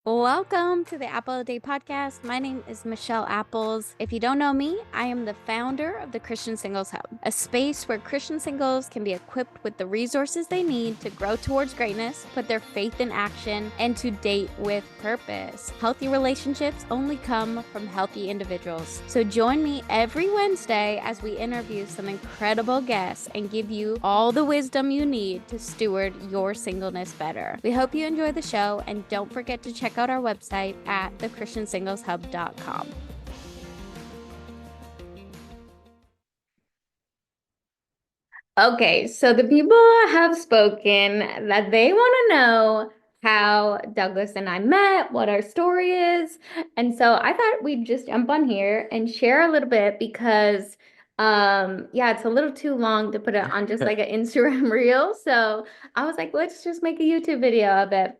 Welcome to the Apple a Day podcast. My name is Michelle Apples. If you don't know me, I am the founder of the Christian Singles Hub, a space where Christian singles can be equipped with the resources they need to grow towards greatness, put their faith in action, and to date with purpose. Healthy relationships only come from healthy individuals. So join me every Wednesday as we interview some incredible guests and give you all the wisdom you need to steward your singleness better. We hope you enjoy the show, and don't forget to check out our website at thechristiansingleshub.com. Okay, so the people have spoken that they want to know how Douglas and I met, what our story is. And so I thought we'd just jump on here and share a little bit because yeah, it's a little too long to put it on just like an Instagram reel. So I was like, let's just make a YouTube video of it.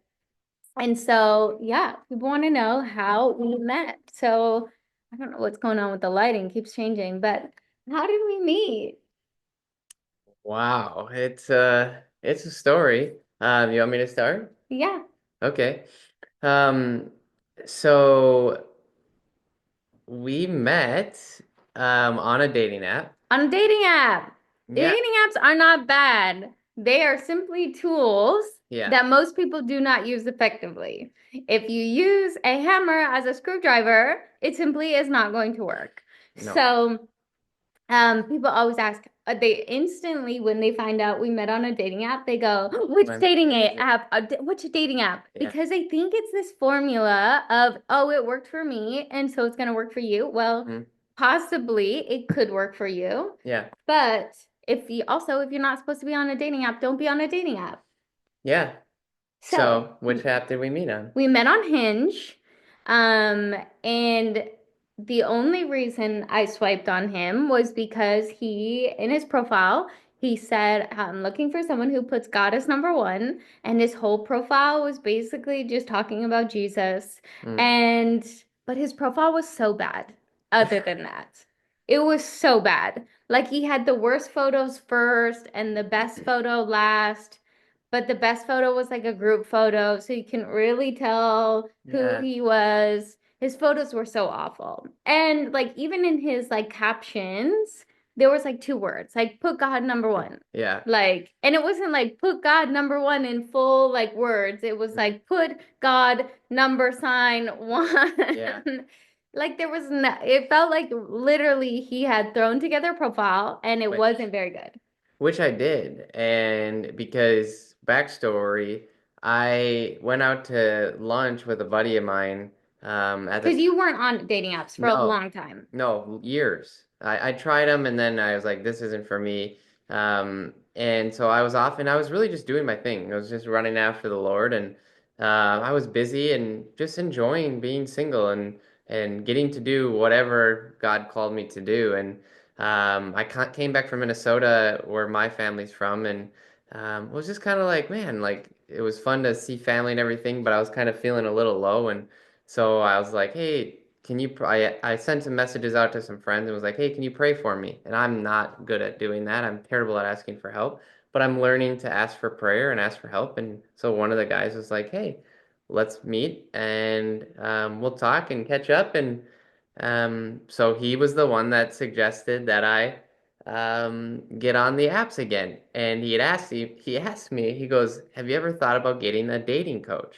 And so, yeah, people want to know how we met. So I don't know what's going on with the lighting, keeps changing, but how did we meet? Wow, it's a story. You want me to start? Yeah, Okay. Um, so we met on a dating app. on a dating app. Yeah, Dating apps are not bad. They are simply tools yeah. that most people do not use effectively. If you use a hammer as a screwdriver, it simply is not going to work. No. So people always ask, they instantly, when they find out we met on a dating app, they go, which I'm dating crazy. app? Which dating app? Yeah. Because they think it's this formula of, oh, it worked for me, and so it's going to work for you. Well, Mhm. possibly it could work for you. Yeah. But if you're not supposed to be on a dating app, don't be on a dating app. Yeah. So So which app did we meet on? we met on Hinge, and the only reason I swiped on him was because in his profile, he said, I'm looking for someone who puts God as number one. And his whole profile was basically just talking about Jesus. Mm. And, but his profile was so bad, other than that. It was so bad. Like he had the worst photos first and the best photo last. But the best photo was like a group photo, so you can really tell who Yeah. he was. His photos were so awful. And like even in his like captions, there was like two words, like put God number one. Yeah. Like, and it wasn't like put God number one in full like words. It was like put God number sign Yeah. one. Like there was no, it felt like literally he had thrown together a profile and it Which wasn't very good. Which I did. And because backstory, I went out to lunch with a buddy of mine at Because the you weren't on dating apps for a no, long time. no, years. I tried them and then I was like, this isn't for me. And so I was off and I was really just doing my thing. I was just running after the Lord and I was busy and just enjoying being single and getting to do whatever God called me to do. And came back from Minnesota where my family's from and was just kind of like, man, like it was fun to see family and everything, but I was kind of feeling a little low and so I was like, hey, I sent some messages out to some friends and was like, hey, can you pray for me? And I'm not good at doing that. I'm terrible at asking for help, but I'm learning to ask for prayer and ask for help. And so one of the guys was like, hey, let's meet and we'll talk and catch up. And so he was the one that suggested that I get on the apps again. And he asked me, he goes, have you ever thought about getting a dating coach?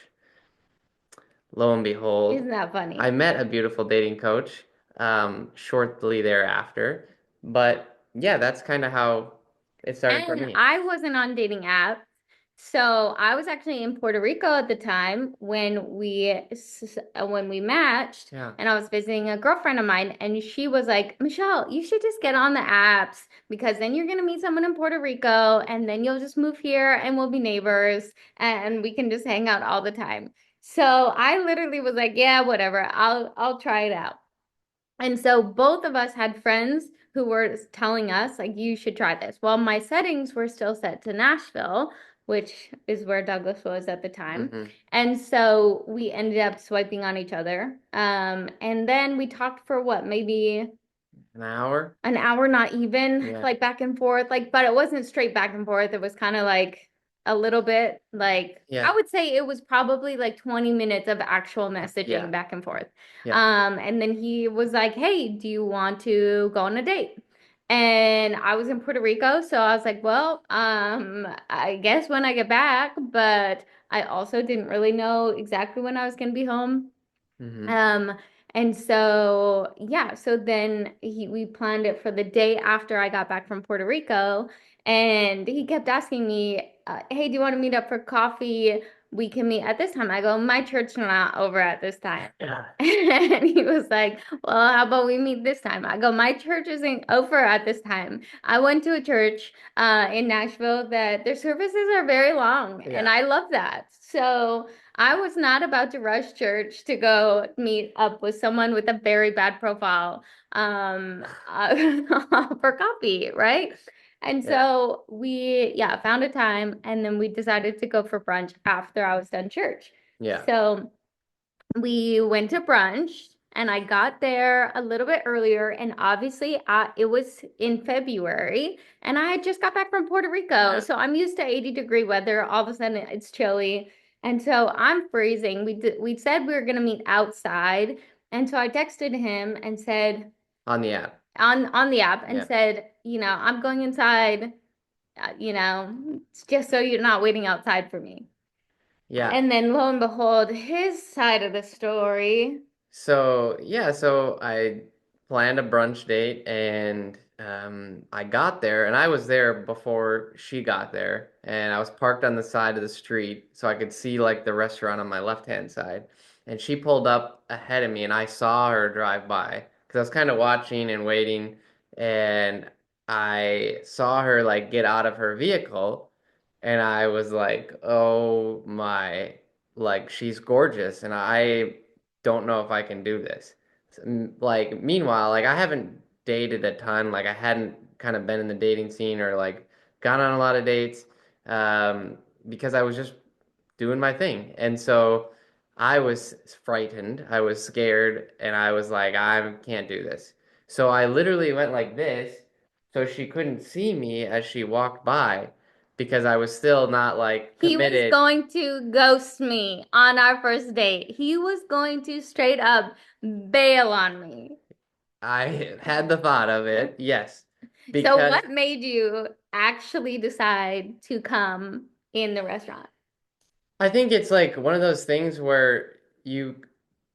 Lo and behold, Isn't that I funny? met a beautiful dating coach shortly thereafter. But yeah, that's kind of how it started for And me. I wasn't on dating apps. So I was actually in Puerto Rico at the time when we matched, Yeah. and I was visiting a girlfriend of mine, and she was like, Michelle, you should just get on the apps because then you're gonna meet someone in Puerto Rico, and then you'll just move here and we'll be neighbors and we can just hang out all the time. So I literally was like, yeah, whatever, I'll try it out. And so both of us had friends who were telling us, like, you should try this. Well, my settings were still set to Nashville, which is where Douglas was at the time. Hmm. And so we ended up swiping on each other. And then we talked for what, maybe An hour? an hour, not even Yeah. like back and forth. Like, but it wasn't straight back and forth. It was kind of like a little bit. Like Yeah. I would say it was probably like 20 minutes of actual Yeah. messaging back and forth. Yeah. And then he was like, "Hey, do you want to go on a date?" And I was in Puerto Rico, so I was like, "Well, I guess when I get back," but I also didn't really know exactly when I was going to be home. Hmm. Um, and so yeah, so then we planned it for the day after I got back from Puerto Rico, and he kept asking me, "Hey, do you want to meet up for coffee? We can meet at this time." I go, "My church not over at this time." Yeah. And he was like, "Well, how about we meet this time?" I go, "My church isn't over at this time." I went to a church in Nashville that their services are very long, and Yeah. I love that. So I was not about to rush church to go meet up with someone with a very bad profile for coffee, right? And Yeah. so yeah, found a time and then we decided to go for brunch after I was done church. Yeah. So we went to brunch and I got there a little bit earlier. And obviously, it was in February and I had just got back from Puerto Rico. Yeah. So I'm used to 80-degree weather. All of a sudden, it's chilly. And so I'm freezing. We said we were going to meet outside. And so I texted him and said On the app. on the app and Yeah. said, I'm going inside, just so you're not waiting outside for me. Yeah. And then lo and behold, his side of the story. So yeah, so I planned a brunch date and I got there and I was there before she got there and I was parked on the side of the street so I could see like the restaurant on my left-hand side. And she pulled up ahead of me and I saw her drive by because I was kind of watching and waiting and I saw her like get out of her vehicle and I was like, "Oh my, like she's gorgeous." And I don't know if I can do this. Like, meanwhile, like I haven't dated a ton. Like I hadn't kind of been in the dating scene or like gone on a lot of dates because I was just doing my thing. And so I was frightened. I was scared and I was like, I can't do this. So I literally went like this so she couldn't see me as she walked by because I was still not like He was committed. going to ghost me on our first date. He was going to straight up bail on me. I had the thought of it, yes, So because what made you actually decide to come in the restaurant? I think it's like one of those things where you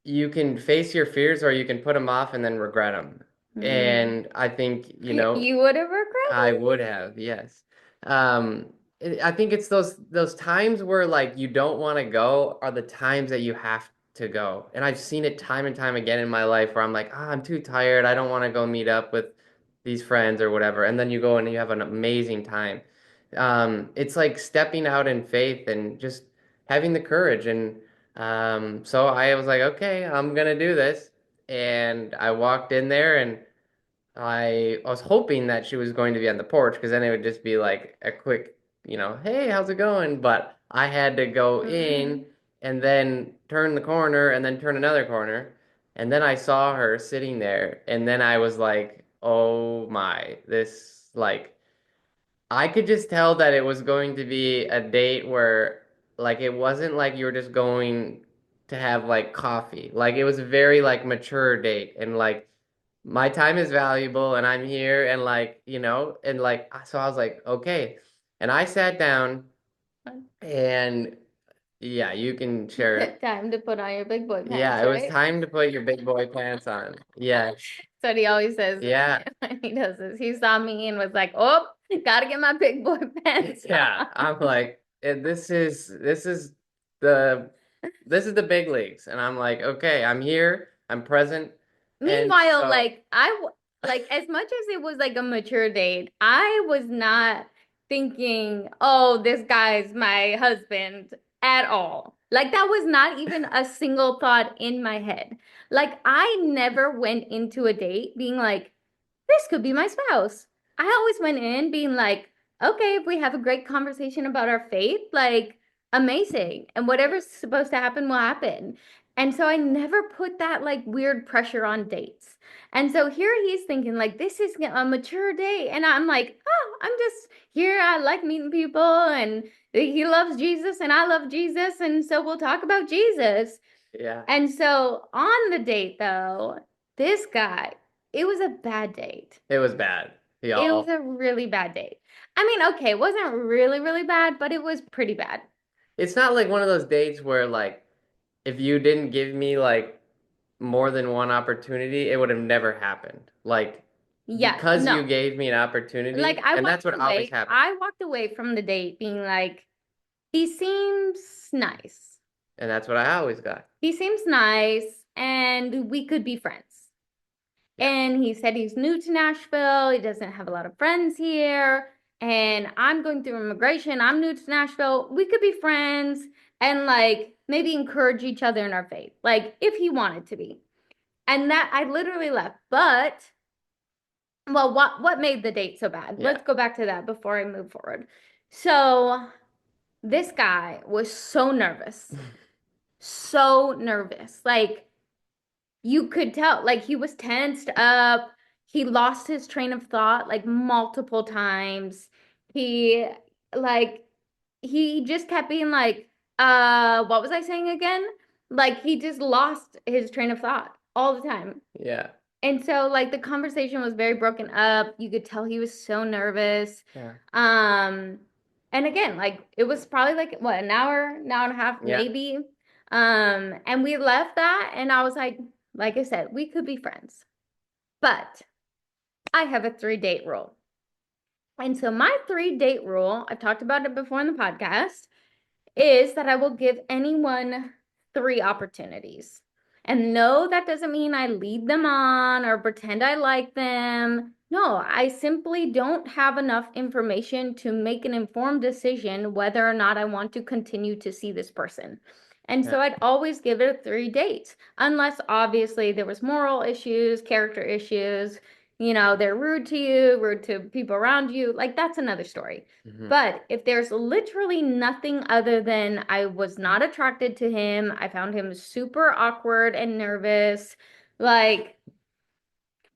can face your fears or you can put them off and then regret them. Hmm. And I think, You would have I regretted? would have, yes. I think it's those times where like you don't want to go are the times that you have to go. And I've seen it time and time again in my life where I'm like, I'm too tired. I don't want to go meet up with these friends or whatever. And then you go and you have an amazing time. It's like stepping out in faith and just having the courage. And so I was like, okay, I'm gonna do this. And I walked in there and I was hoping that she was going to be on the porch because then it would just be like a quick, hey, how's it going? But I had to go in Mm. and then turn the corner and then turn another corner. And then I saw her sitting there. And then I was like, oh my, this, like, I could just tell that it was going to be a date where, like, it wasn't like you were just going to have like coffee. Like, it was a very like mature date. And like, my time is valuable and I'm here and like, and like so I was like, okay. And I sat down and yeah, you can share it. Time to put on your big boy Yeah, pants, it was right? time to put your big boy pants on. Yes. That's what he always says Yeah. when he does this. He saw me and was like, "Oh, gotta get my big boy pants Yeah. on." I'm like, the this is the big leagues. And I'm like, okay, I'm here, I'm present. And Meanwhile, so like as much as it was like a mature date, I was not thinking, "Oh, this guy's my husband" at all. Like that was not even a single thought in my head. Like I never went into a date being like, this could be my spouse. I always went in being like, okay, if we have a great conversation about our faith, like amazing. And whatever's supposed to happen will happen. And so I never put that like weird pressure on dates. And so here he's thinking like this is a mature date. And I'm like, oh, I'm just here. I like meeting people and he loves Jesus and I love Jesus. And so we'll talk about Jesus. Yeah, And so on the date though, this guy, it was a bad date. it was bad. It was Y'all. a really bad date. I mean, okay, it wasn't really, really bad, but it was pretty bad. It's not like one of those dates where like if you didn't give me like more than one opportunity, it would have never happened. Like Yeah, because you no. gave me an Like opportunity, and that's what always happens. I walked away from the date being like, he seems nice. And that's what I always got. He seems nice and we could be friends. Yeah. And he said he's new to Nashville. He doesn't have a lot of friends here. And I'm going through immigration. I'm new to Nashville. We could be friends and like maybe encourage each other in our faith, like if he wanted to be. And that I literally left. But well, what made the date so bad? Yeah. Let's go back to that before I move forward. So this guy was so nervous, so nervous. Like you could tell, like he was tensed up. He lost his train of thought like multiple times. He like he just kept being like, what was I saying again? Like he just lost his train of thought all the time. Yeah. And so like the conversation was very broken up. You could tell he was so nervous. Yeah. Um, and again, like it was probably like what, an hour and a half Yeah. maybe. And we left that and I was like I said, we could be friends. But I have a 3 date rule. And so my 3 date rule, I've talked about it before in the podcast, is that I will give anyone 3 opportunities. And no, that doesn't mean I lead them on or pretend I like them. No, I simply don't have enough information to make an informed decision whether or not I want to continue to see this person. And Yeah. so I'd always give it 3 dates, unless obviously there was moral issues, character issues, they're rude to you, rude to people around you. Like that's another story. Hmm. But if there's literally nothing other than I was not attracted to him, I found him super awkward and nervous, like,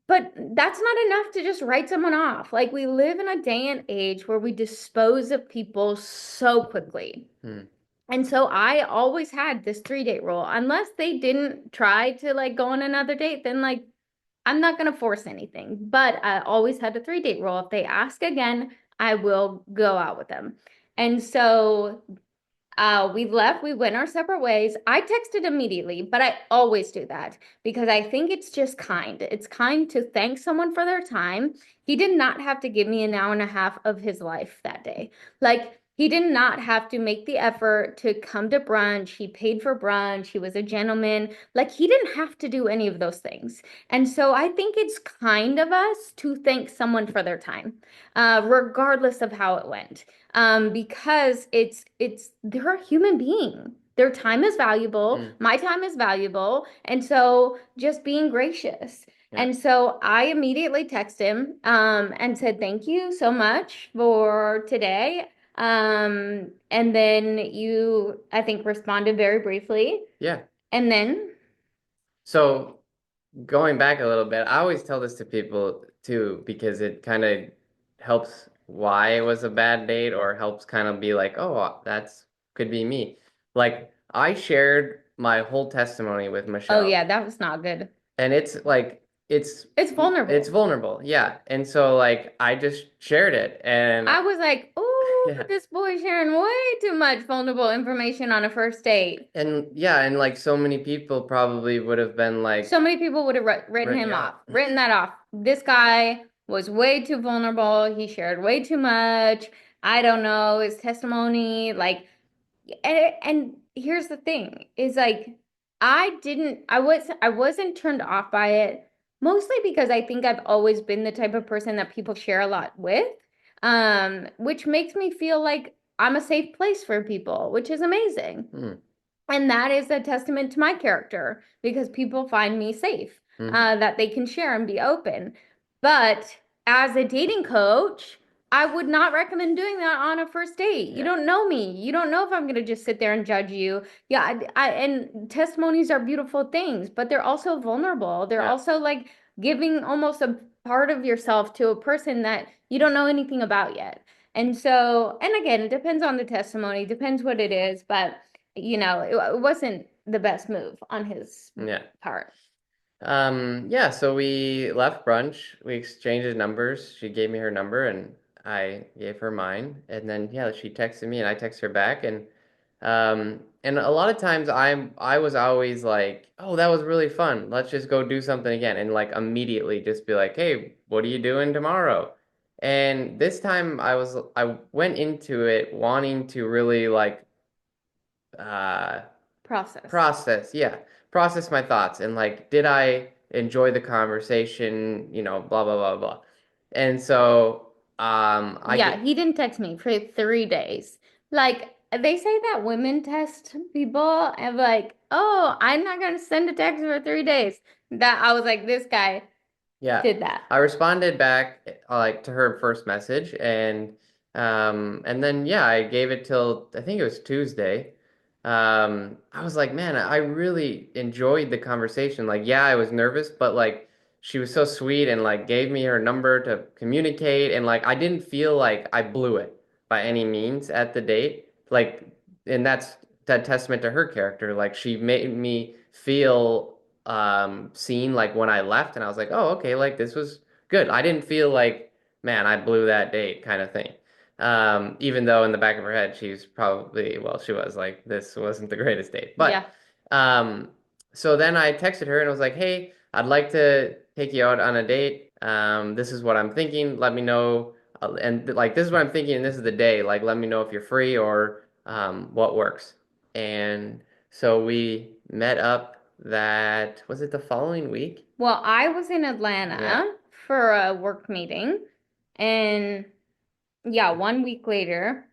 but that's not enough to just write someone off. Like, we live in a day and age where we dispose of people so quickly. Hmm. And so I always had this 3 date rule. Unless they didn't try to like go on another date, then like I'm not going to force anything, but I always had a 3 date rule. If they ask again, I will go out with them. And so we left, we went our separate ways. I texted immediately, but I always do that because I think it's just kind. It's kind to thank someone for their time. He did not have to give me an hour and a half of his life that day. Like, he did not have to make the effort to come to brunch. He paid for brunch. He was a gentleman. Like, he didn't have to do any of those things. And so I think it's kind of us to thank someone for their time, regardless of how it went, because it's they're a human being. Their time is valuable. Hmm. My time is valuable, and so just being gracious. Yeah. And so I immediately texted him and said thank you so much for today. And then you, I think, responded very briefly, Yeah. and then So going back a little bit, I always tell this to people too because it kind of helps why it was a bad date or helps kind of be like, oh, that's could be me. Like I shared my whole testimony with oh Michelle, yeah, that was not good. and it's like It's it's vulnerable. vulnerable, yeah. And so like I just shared it, and I was like, oh, yeah, this boy sharing way too much vulnerable information on a first date. and yeah, and like so many people probably would have been So like, many people would have written him yeah, off, written that off. This guy was way too vulnerable. He shared way too much. I don't know his testimony. Like, and here's the thing is like, I wasn't turned off by it, mostly because I think I've always been the type of person that people share a lot with, which makes me feel like I'm a safe place for people, which is amazing. mm, And that is a testament to my character because people find me safe, hmm, that they can share and be open. But as a dating coach, I would not recommend doing that on a first date. You Yeah. don't know me. You don't know if I'm going to just sit there and judge you. Yeah, and testimonies are beautiful things, but they're also vulnerable. They're Yeah. also like giving almost a part of yourself to a person that you don't know anything about yet. And so, and again, it depends on the testimony, depends what it is, but it wasn't the best move on his Yeah. part. Yeah, so we left brunch. We exchanged numbers. She gave me her number and I gave her mine. And then yeah, she texted me and I texted her back and a lot of times I was always like, "Oh, that was really fun. Let's just go do something again." And like immediately just be like, "Hey, what are you doing tomorrow?" And this time I went into it wanting to really like uh Process. process, yeah, process my thoughts and like, did I enjoy the conversation, blah blah blah blah. And so, I Yeah, get, he didn't text me for 3 days. Like they say that women test people and like, oh, I'm not gonna send a text for 3 days. That I was like, this guy yeah, did that. I responded back like to her first message and then yeah, I gave it till I think it was Tuesday. I was like, man, I really enjoyed the conversation. Like, yeah, I was nervous, but like she was so sweet and like gave me her number to communicate and like I didn't feel like I blew it by any means at the date. Like, and that's that testament to her character. Like she made me feel seen like when I left and I was like, "Oh, okay, like this was good." I didn't feel like, "Man, I blew that date" kind of thing. Even though in the back of her head she's probably, well, she was like, this wasn't the greatest date. But Yeah. um so then I texted her and I was like, "Hey, I'd like to take you out on a date. This is what I'm thinking. Let me know and like this is what I'm thinking and this is the day. Like let me know if you're free or what works." And so we met up that was it the following week? Well, I was in Yeah. Atlanta for a work meeting, and yeah, 1 week later,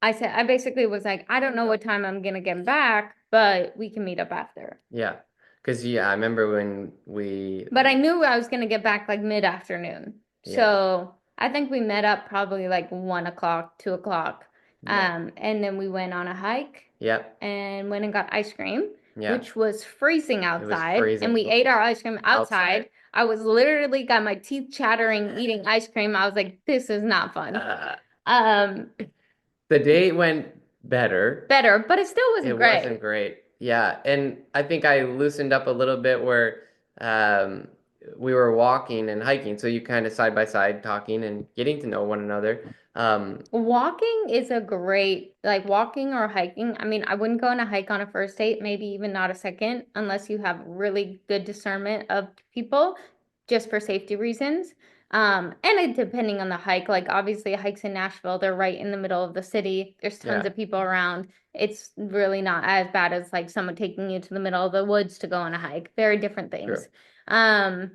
I said, I basically was like, I don't know what time I'm gonna get back, but we can meet up after. Yeah. Because yeah, I remember when we But I knew I was gonna get back like mid-afternoon. yeah. So I think we met up probably like 1 o'clock, 2 o'clock. Yeah. And then we went on a hike Yep. and went and got ice cream, Yeah. which was freezing It was outside. And freezing we ate our ice cream outside. outside. I was literally got my teeth chattering eating ice cream. I was like, this is not fun. Uh, Um, the date went better. better, but it still It wasn't wasn't great. great. Yeah, and I think I loosened up a little bit where um, we were walking and hiking, so you kind of side by side talking and getting to know one another. Walking is a great, like walking or hiking. I mean, I wouldn't go on a hike on a first date, maybe even not a second, unless you have really good discernment of people, just for safety reasons. And depending on the hike, like obviously hikes in Nashville, they're right in the middle of the city. There's tons yeah, of people around. It's really not as bad as like someone taking you to the middle of the woods to go on a hike. Very different true. things. Um,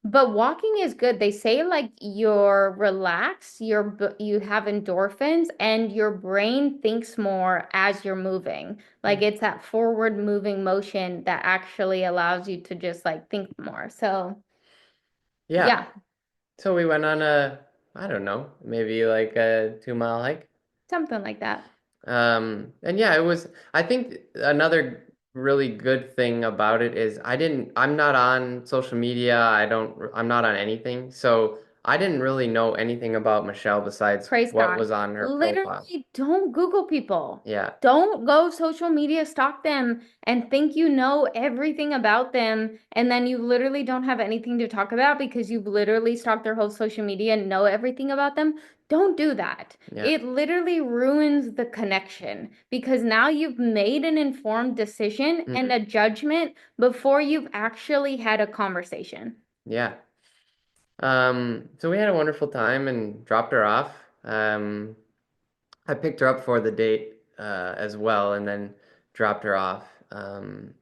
but walking is good. They say like you're relaxed, you have endorphins and your brain thinks more as you're moving. Like it's that forward moving motion that actually allows you to just like think more. So, Yeah. yeah, So we went on a, I don't know, maybe like a 2 mile hike. something like that. And yeah, it was, I think another really good thing about it is I'm not on social media. I'm not on anything. So I didn't really know anything about Michelle besides Praise what God. was on her profile. Literally, don't Google people. Yeah. Don't go social media, stalk them, and think you know everything about them. And then you literally don't have anything to talk about because you've literally stalked their whole social media and know everything about them. Don't do that. Yeah. It literally ruins the connection because now you've made an informed decision and Mhm. a judgment before you've actually had a conversation. Yeah. So we had a wonderful time and dropped her off. I picked her up for the date as well and then dropped her off. And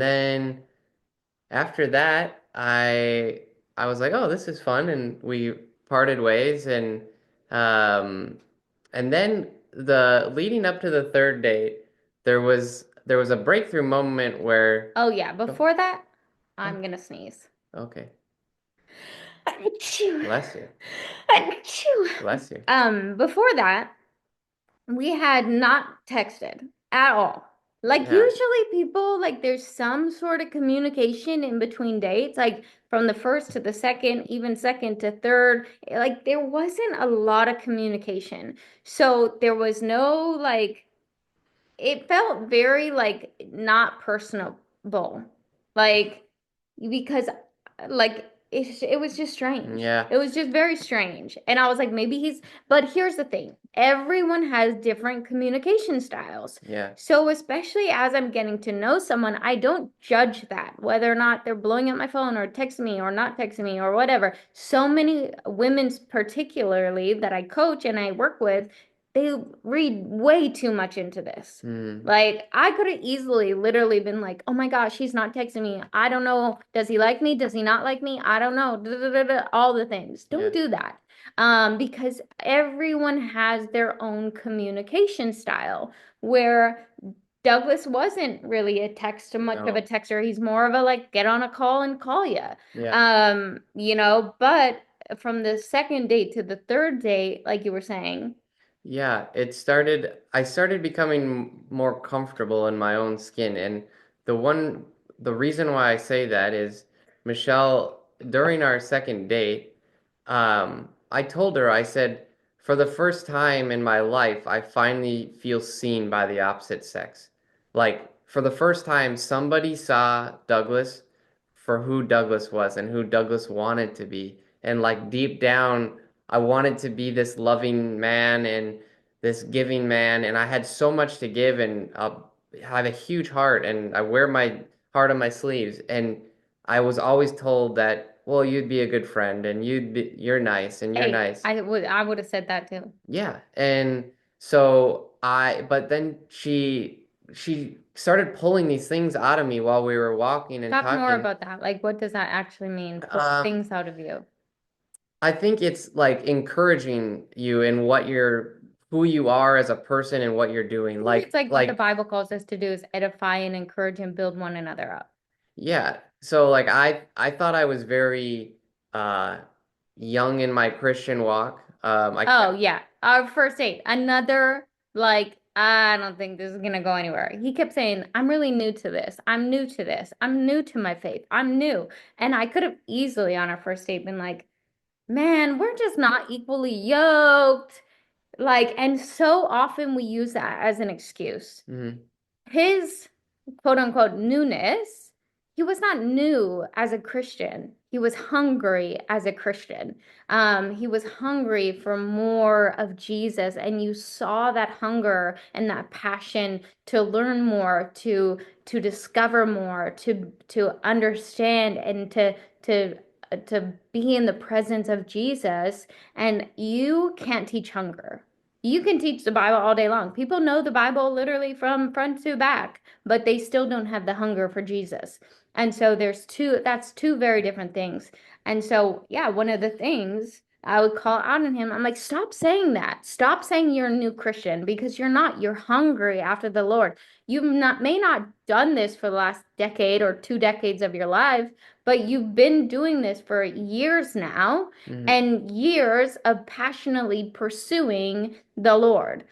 then after that, I was like, "Oh, this is fun," and we parted ways, um, and then the leading up to the third date, there was a breakthrough moment where, Oh, yeah. oh, Before that, oh, I'm gonna sneeze. okay, Achoo. Bless you. Achoo. Bless you. Before that, we had not texted at all. Like Yeah. usually people like there's some sort of communication in between dates, like from the first to the second, even second to third. Like there wasn't a lot of communication. So there was no like it felt very like not personable. Like because like it was just strange. Yeah. It was just very strange. And I was like maybe he's but here's the thing. Everyone has different communication styles. Yeah. So especially as I'm getting to know someone, I don't judge that whether or not they're blowing up my phone or texting me or not texting me or whatever. So many women's particularly that I coach and I work with they read way too much into this. Mm. Like, I could have easily literally been like, oh my gosh, he's not texting me. I don't know. Does he like me? Does he not like me? I don't know. Da, da, da, da, all the things. Yeah. Don't do that. Because everyone has their own communication style where Douglas wasn't really a text much of a No. texter. He's more of a like get on a call and call you. Yeah. But from the second date to the third date, like you were saying, Yeah, I started becoming more comfortable in my own skin. And the one, the reason why I say that is Michelle, during our second date, I told her, I said, for the first time in my life, I finally feel seen by the opposite sex. Like, for the first time, somebody saw Douglas for who Douglas was and who Douglas wanted to be. And like deep down, I wanted to be this loving man and this giving man, and I had so much to give, and I have a huge heart, and I wear my heart on my sleeves. And I was always told that, well, you'd be a good friend, and you're nice, and you're hey, nice. I would have said that too. Yeah, and so but then she started pulling these things out of me while we were walking and Talk more talking. about that. Like, what does that actually mean? Pull Um, things out of you. I think it's like encouraging you in who you are as a person and what you're doing. It's like what the Like Bible calls us to do is edify and encourage and build one another up. yeah. So like I thought I was very uh young in my Christian walk. I Oh, kept yeah. Our first date, another, like, I don't think this is gonna go anywhere. He kept saying, I'm really new to this. I'm new to this. I'm new to my faith. I'm new. And I could have easily on our first date been like, man, we're just not equally yoked. Like, and so often we use that as an excuse. mhm, His quote unquote newness, he was not new as a Christian. He was hungry as a Christian. He was hungry for more of Jesus, and you saw that hunger and that passion to learn more, to discover more, to understand, and to be in the presence of Jesus. And you can't teach hunger. You can teach the Bible all day long. People know the Bible literally from front to back, but they still don't have the hunger for Jesus. And so that's two very different things. And so, yeah, one of the things I would call out on him, I'm like, stop saying that. Stop saying you're a new Christian because you're not. You're hungry after the Lord. You may not done this for the last decade or 2 decades of your life, but you've been doing this for years now mhm, and years of passionately pursuing the Lord,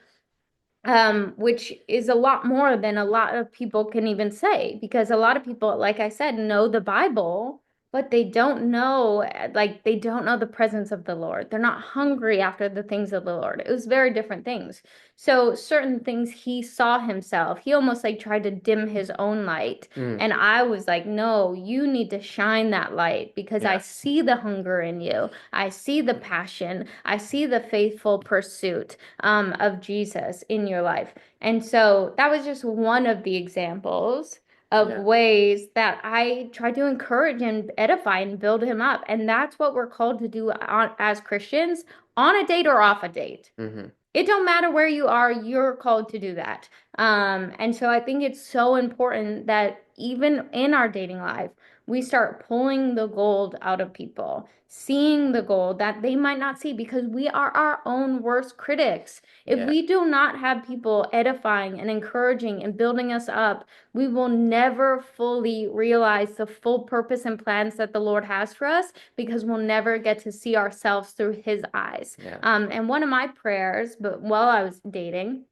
which is a lot more than a lot of people can even say because a lot of people, like I said, know the Bible, but they don't know the presence of the Lord. They're not hungry after the things of the Lord. It was very different things. So certain things he saw himself, he almost like tried to dim his own light. mm, And I was like, no, you need to shine that light because I yeah, see the hunger in you. I see the passion. I see the faithful pursuit of Jesus in your life. And so that was just one of the examples of yeah, ways that I try to encourage and edify and build him up. And that's what we're called to do as Christians on a date or off a date. mhm, It don't matter where you are, you're called to do that. And so I think it's so important that even in our dating life, we start pulling the gold out of people, seeing the gold that they might not see because we are our own worst critics. If Yeah. we do not have people edifying and encouraging and building us up, we will never fully realize the full purpose and plans that the Lord has for us because we'll never get to see ourselves through His eyes. Yeah. And one of my prayers, but while I was dating,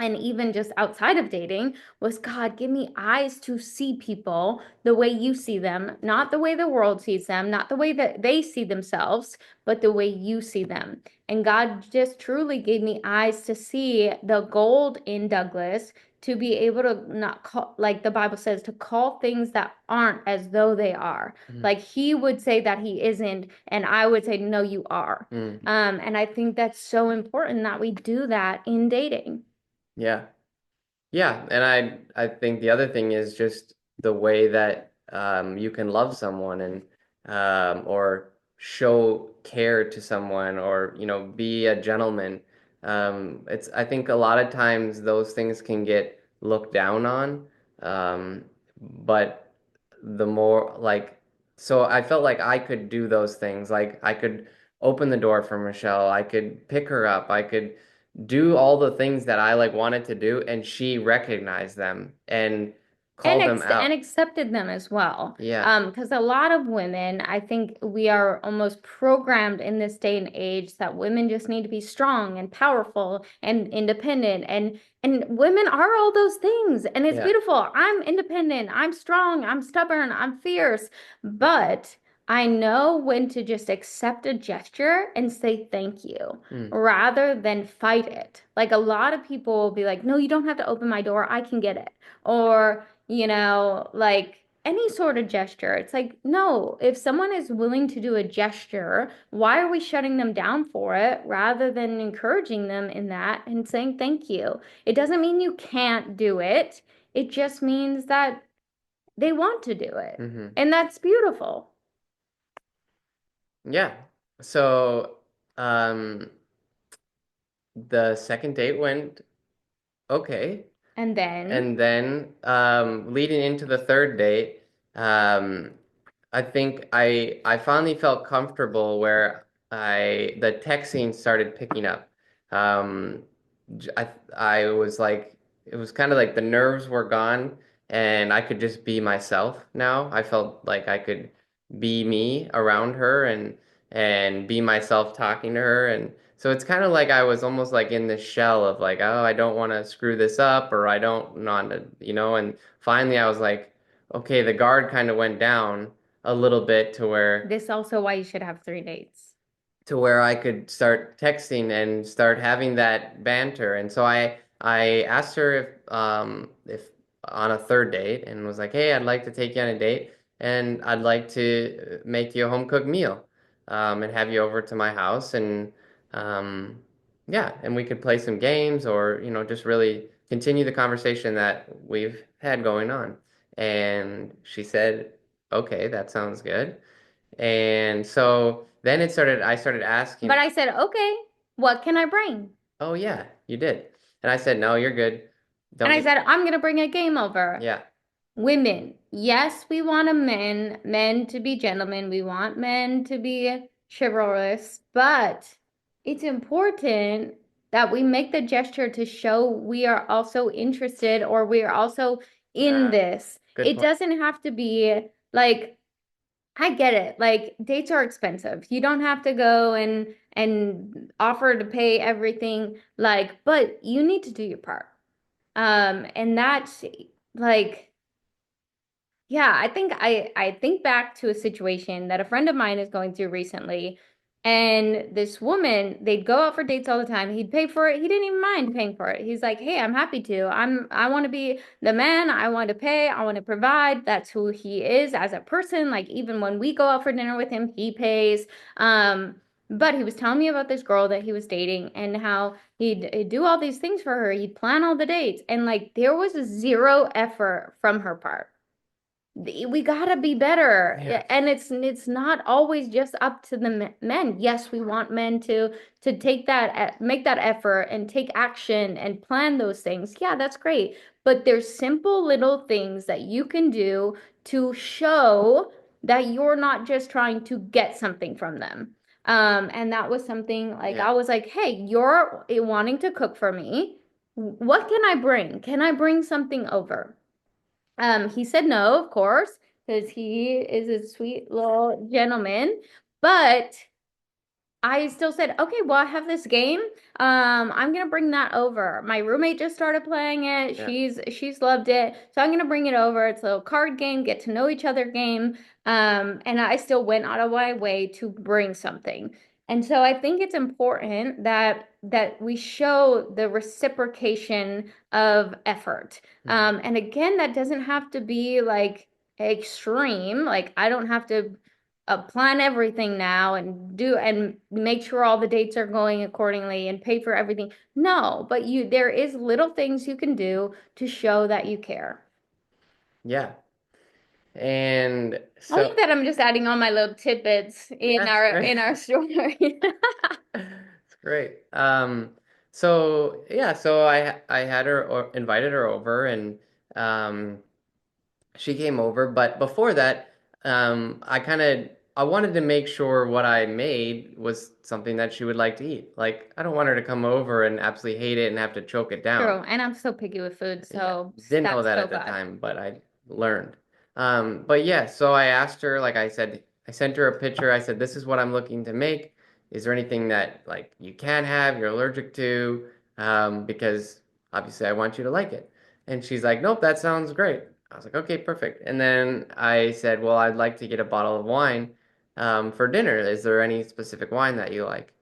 and even just outside of dating, was God, give me eyes to see people the way you see them, not the way the world sees them, not the way that they see themselves, but the way you see them. And God just truly gave me eyes to see the gold in Douglas, to be able to not call, like the Bible says, to call things that aren't as though they are. Mm. Like he would say that he isn't, and I would say, no, you are. Mm. And I think that's so important that we do that in dating. Yeah. Yeah, and I think the other thing is just the way that you can love someone and or show care to someone or be a gentleman. It's I think a lot of times those things can get looked down on, but the more like so I felt like I could do those things. Like I could open the door for Michelle. I could pick her up. I could do all the things that I like wanted to do, and she recognized them and and called them and out. accepted them as well. Yeah, Because a lot of women, I think we are almost programmed in this day and age that women just need to be strong and powerful and independent, and women are all those things, and it's yeah. beautiful. I'm independent, I'm strong, I'm stubborn, I'm fierce, but I know when to just accept a gesture and say thank you Mm, rather than fight it. Like a lot of people will be like, no, you don't have to open my door, I can get it. Or like any sort of gesture. It's like, no, if someone is willing to do a gesture, why are we shutting them down for it rather than encouraging them in that and saying thank you? It doesn't mean you can't do it. It just means that they want to do it. hmm. And that's beautiful. Yeah. So, um, the second date went okay. And then And then leading into the third date, um, I think I finally felt comfortable where I the texting started picking up. Um, I was like it was kind of like the nerves were gone and I could just be myself now. I felt like I could be me around her and be myself talking to her and so it's kind of like I was almost like in this shell of like, oh, I don't want to screw this up or I don't want to, and finally I was like, okay, the guard kind of went down a little bit this also why you should have 3 dates. I could start texting and start having that banter. And so I asked her if on a third date and was like, "Hey, I'd like to take you on a date and I'd like to make you a home cooked meal and have you over to my house and um yeah, and we could play some games or, just really continue the conversation that we've had going on." And she said, "Okay, that sounds good." And so then I started But asking, I said, okay, what can I bring? "Oh yeah, you did." And I said, "No, you're good. And Don't I need." said, I'm gonna bring a game over. Yeah. Women, yes, we want men to be gentlemen. We want men to be chivalrous, but it's important that we make the gesture to show we are also interested or we are also in Ah, this. good It point. doesn't have to be like, I get it. Like dates are expensive. You don't have to go and offer to pay everything, like, but you need to do your part. And that's like yeah, I think back to a situation that a friend of mine is going through recently. And this woman, they'd go out for dates all the time. He'd pay for it. He didn't even mind paying for it. He's like, "Hey, I'm happy to. I want to be the man. I want to pay. I want to provide." That's who he is as a person. Like even when we go out for dinner with him, he pays. But he was telling me about this girl that he was dating and how he'd do all these things for her. He'd plan all the dates and like there was zero effort from her part. We gotta be better. Yeah. And it's not always just up to the men. Yes, we want men to take that make that effort and take action and plan those things. Yeah, that's great. But there's simple little things that you can do to show that you're not just trying to get something from them. And that was something like Yeah. I was like, hey, you're wanting to cook for me. What can I bring? Can I bring something over? He said no, of course, because he is a sweet little gentleman. But I still said, okay, well, I have this game. I'm gonna bring that over. My roommate just started playing it. Yeah. She's loved it. So I'm gonna bring it over. It's a little card game, get to know each other game. And I still went out of my way to bring something. And so I think it's important that we show the reciprocation of effort. Mhm. And again, that doesn't have to be like extreme. Like I don't have to plan everything now and do and make sure all the dates are going accordingly and pay for everything. No, but there is little things you can do to show that you care. Yeah. And I like so, that I'm just adding all my little tidbits in that's our great. in our story. It's great. So yeah, so I had her or invited her over and um she came over, but before that, I wanted to make sure what I made was something that she would like to eat. Like I don't want her to come over and absolutely hate it and have to choke it down. True, and I'm so picky with food, Yeah, so didn't know that's that so at the bad. time, but I learned. But yeah, so I asked her, like I said, I sent her a picture. I said, "This is what I'm looking to make. Is there anything that like you can't have, you're allergic to? Because obviously I want you to like it." And she's like, "Nope, that sounds great." I was like, "Okay, perfect." And then I said, "Well, I'd like to get a bottle of wine for dinner. Is there any specific wine that you like?"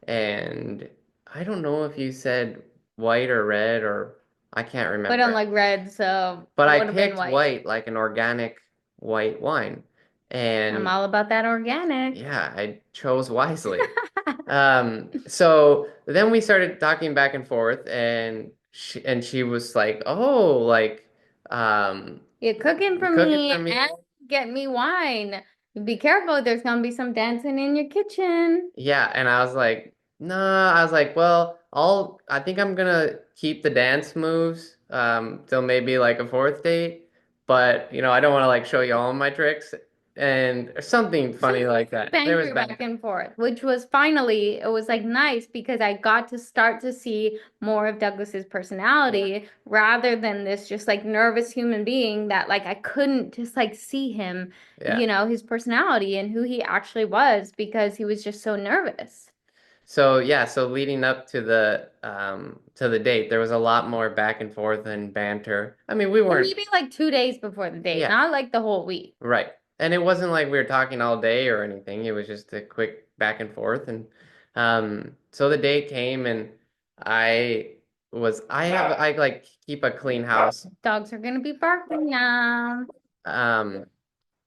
And I don't know if you said white or red or I can't We don't remember. like red, so But it I would have been picked white. white, like an organic white wine. I'm And all about that organic. yeah, I chose wisely. So then we started talking back and forth and she was like, "Oh, like You're cooking you for cooking me for me?" and get me wine. Be careful, there's gonna be some dancing in your kitchen. Yeah, and I was like, "Nah." I was like, "Well, I think I'm gonna keep the dance moves till maybe like a fourth date, but I don't want to like show you all my tricks and or something So funny like that." There was banter back banter. and forth, which was finally, it was like nice because I got to start to see more of Douglas's Yeah. personality rather than this just like nervous human being that like I couldn't just like see him, Yeah. his personality and who he actually was because he was just so nervous. So yeah, so leading up to the date, there was a lot more back and forth and banter. I mean, we And weren't, maybe like 2 days before the date, yeah, not like the whole week. right. And it wasn't like we were talking all day or anything. It was just a quick back and forth. And so the date came and I like keep a clean house. Dogs are gonna be barking now. Um,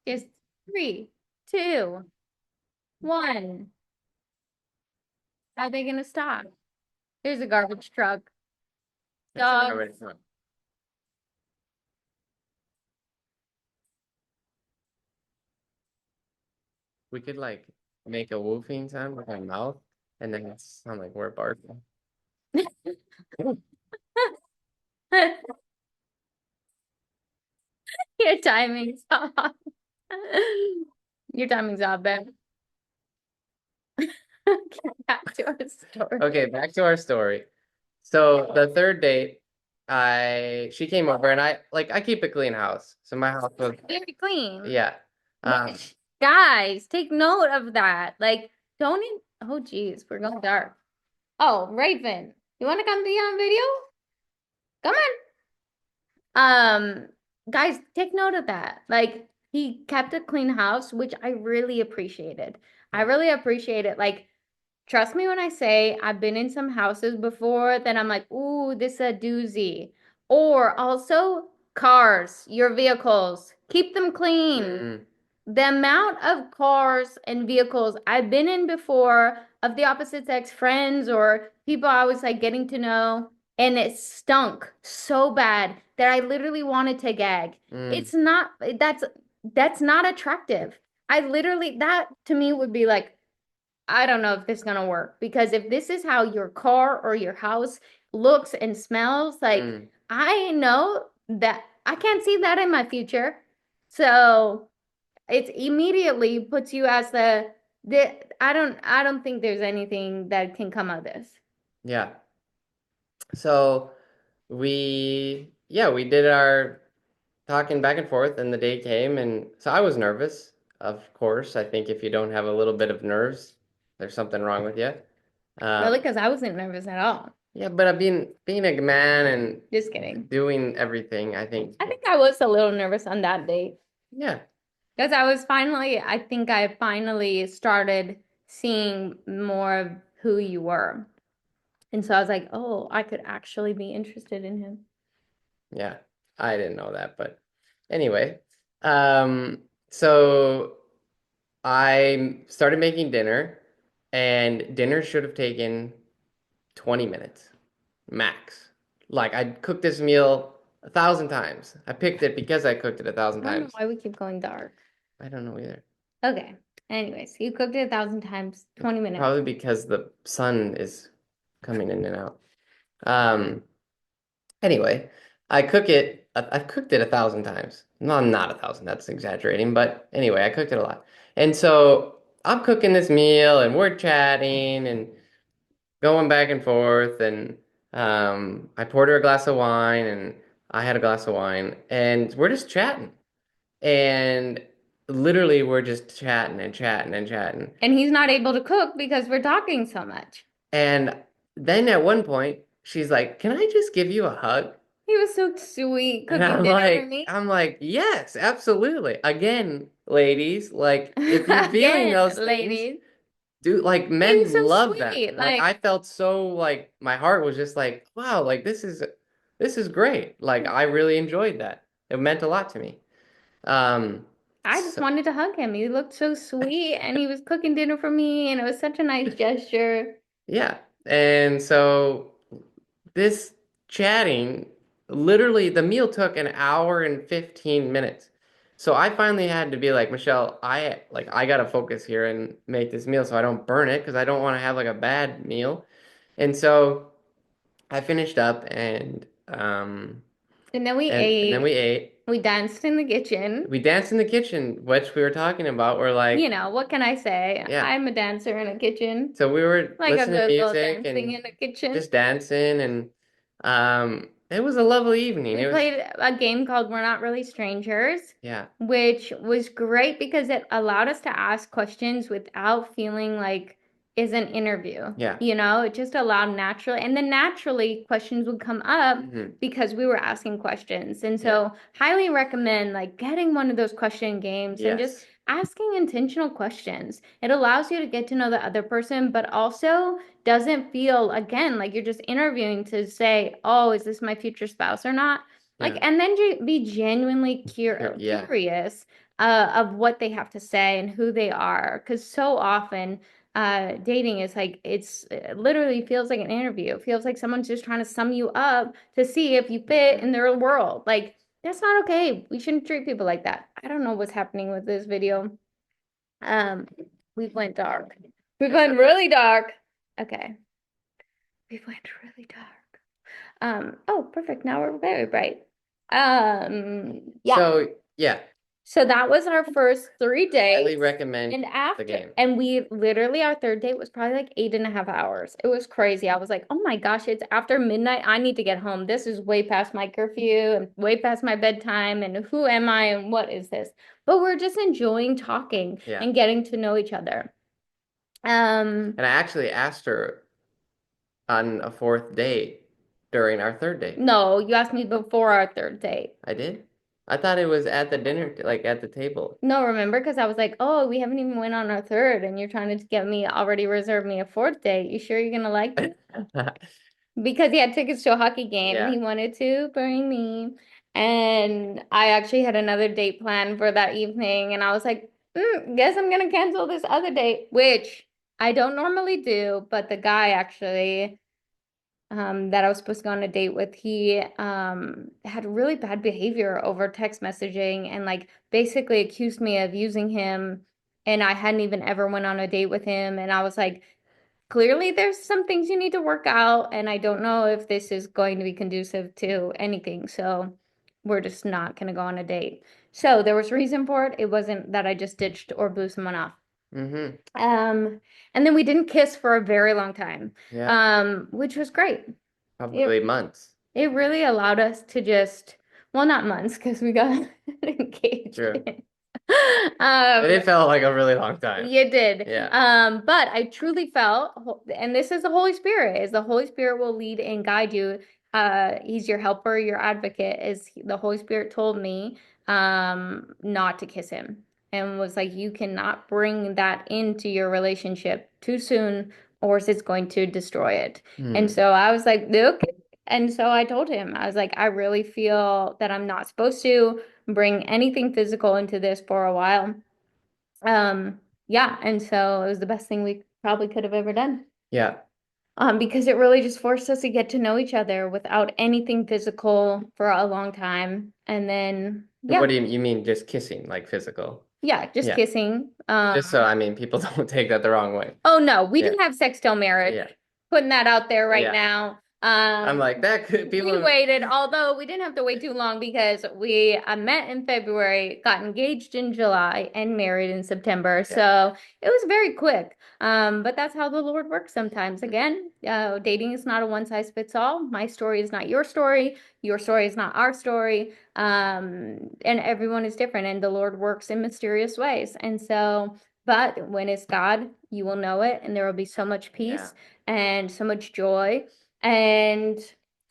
Just three, two, one. How are they gonna stop? Here's a garbage truck. it's a Dogs. garbage truck. We could like make a woofing sound with our mouth and then it sound like we're barking. Your timing's off. Your timing's off, babe. Get back to our story. Okay, back to our story. So the third date, she came over and I keep a clean house. So my house was Very clean. yeah. Um Guys, take note of that. Like, don't oh geez, we're going dark. Oh, Raven, you want to come be on video? Come on. Guys, take note of that. Like, he kept a clean house, which I really appreciated. I yeah. really appreciate it. Like, trust me when I say I've been in some houses before that I'm like, ooh, this is a doozy. Or also cars, your vehicles, keep them clean. Mm, The amount of cars and vehicles I've been in before of the opposite sex friends or people I was like getting to know, and it stunk so bad. that I literally wanted to gag. Mm, It's not that's not attractive. I literally that to me would be like, I don't know if this is gonna work because if this is how your car or your house looks and smells, like mm, I know that I can't see that in my future. So it's immediately puts you as the I don't think there's anything that can come of this. yeah. So we did our talking back and forth, and the day came, and so I was nervous, of course. I think if you don't have a little bit of nerves, there's something wrong with you. Really, Um, because I wasn't nervous at all. yeah, but being a man and Just kidding. doing everything, I think, I think I was a little nervous on that date yeah, because I think I finally started seeing more of who you were. And so I was like, oh, I could actually be interested in him. yeah. I didn't know that, but anyway, so I started making dinner, and dinner should have taken 20 minutes max. Like I cooked this meal 1,000 times. I picked it because I cooked it a thousand I don't know times. why we keep going dark. I don't know either. Okay. Anyways, you cooked it 1,000 times, 20 minutes. Probably because the sun is coming in and out. Um, anyway, I've cooked it 1,000 times. No, not 1,000. That's exaggerating. But anyway, I cooked it a lot. And so I'm cooking this meal and we're chatting and going back and forth. And I poured her a glass of wine and I had a glass of wine and we're just chatting. And literally, we're just chatting and chatting and chatting. And he's not able to cook because we're talking so much. And then at one point, she's like, "Can I just give you a hug?" He was so sweet And cooking dinner for me. I'm like, "Yes, absolutely." Again, ladies, like if you're feeling Again, those things, ladies. dude, like He was men so love that. sweet. Like Like, I felt so like my heart was just like, "Wow, like this is great." Like I really enjoyed that. It meant a lot to me. I just So wanted to hug him. He looked so sweet and he was cooking dinner for me and it was such a nice gesture. yeah. And so this chatting, literally, the meal took an hour and 15 minutes. So I finally had to be like, Michelle, I gotta focus here and make this meal so I don't burn it because I don't want to have like a bad meal. And so I finished up And then we and then we ate. ate. We danced in the kitchen. We danced in the kitchen, which we were talking about. We're You like, know, what can I say? yeah. I'm a dancer in a kitchen. So we were Like a listening to good little music dancing and in a kitchen. just dancing and it was a lovely evening. We It was played a game called We're Not Really Strangers, yeah. which was great because it allowed us to ask questions without feeling like is an interview. Yeah. You know, it just allowed naturally, and then naturally questions would come up Hmm. because we were asking questions. And Yeah. so, highly recommend like getting one of those question games and just Yes. asking intentional questions. It allows you to get to know the other person, but also doesn't feel again like you're just interviewing to say, oh, is this my future spouse or not? Like, Yeah. and then be genuinely Yeah. curious of what they have to say and who they are. Because so often, dating is like, it literally feels like an interview. It feels like someone's just trying to sum you up to see if you fit in their world. Like, that's not okay. We shouldn't treat people like that. I don't know what's happening with this video. Um, we went dark. We went really dark. Okay. We went really dark. Oh, perfect. Now we're very bright. Yeah. So yeah, So that was our first 3 days. highly recommend And the after, game. and we literally, our third date was probably like 8.5 hours. It was crazy. I was like, oh my gosh, it's after midnight. I need to get home. This is way past my curfew and way past my bedtime. And who am I and what is this? But we're just enjoying talking Yeah. and getting to know each other. Um, And I actually asked her on a fourth date during our third date. no, you asked me before our third date. I did? I thought it was at the dinner, like at the table. No, remember? Because I was like, oh, we haven't even went on our third, and you're trying to get me already reserve me a fourth date. You sure you're gonna like me? Because he had tickets to a hockey game and Yeah. he wanted to bring me. And I actually had another date planned for that evening, and I was like, guess I'm gonna cancel this other date, which I don't normally do, but the guy actually that I was supposed to go on a date with, he had really bad behavior over text messaging and like basically accused me of using him, and I hadn't even ever went on a date with him. And I was like, clearly there's some things you need to work out, and I don't know if this is going to be conducive to anything. So we're just not going to go on a date. So there was reason for it. It wasn't that I just ditched or blew someone off. Mm-hmm. And then we didn't kiss for a very long time, Yeah. which was great. Probably It months. it really allowed us to just, well, not months because we got engaged. True. Um, It felt like a really long time. you did. Yeah. But I truly felt, and this is the Holy Spirit, is the Holy Spirit will lead and guide you. He's your helper, your advocate, is the Holy Spirit told me not to kiss him and was like, you cannot bring that into your relationship too soon, or it's going to destroy it. And Hmm. so I was like, okay. And so I told him, I was like, I really feel that I'm not supposed to bring anything physical into this for a while. Yeah, and so it was the best thing we probably could have ever done. Yeah. Because it really just forced us to get to know each other without anything physical for a long time. And then, What yeah, do you mean just kissing, like physical? yeah, just Yeah. kissing. Just so I mean people don't take that the wrong way. Oh no, we Yeah. didn't have sex till marriage. Yeah. Putting that out there right Yeah. now. I'm like that could We people waited, although we didn't have to wait too long because we met in February, got engaged in July, and married in September. yeah. So it was very quick. But that's how the Lord works sometimes. Again, dating is not a one size fits all. My story is not your story. Your story is not our story. And everyone is different, and the Lord works in mysterious ways. And so, but when it's God, you will know it, and there will be so much Yeah. peace and so much joy. And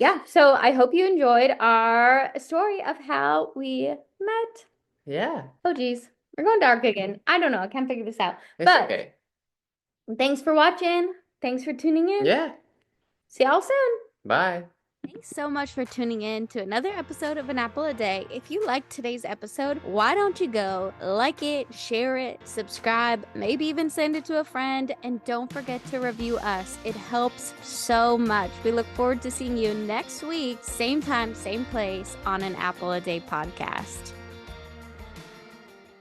yeah, so I hope you enjoyed our story of how we met. Yeah. Oh, geez, we're going dark again. I don't know. I can't figure this out. It's But okay. thanks for watching. Thanks for tuning in. Yeah. See y'all soon. Bye. Thanks so much for tuning in to another episode of An Apple a Day. If you liked today's episode, why don't you go like it, share it, subscribe, maybe even send it to a friend, and don't forget to review us. It helps so much. We look forward to seeing you next week, same time, same place on An Apple a Day podcast.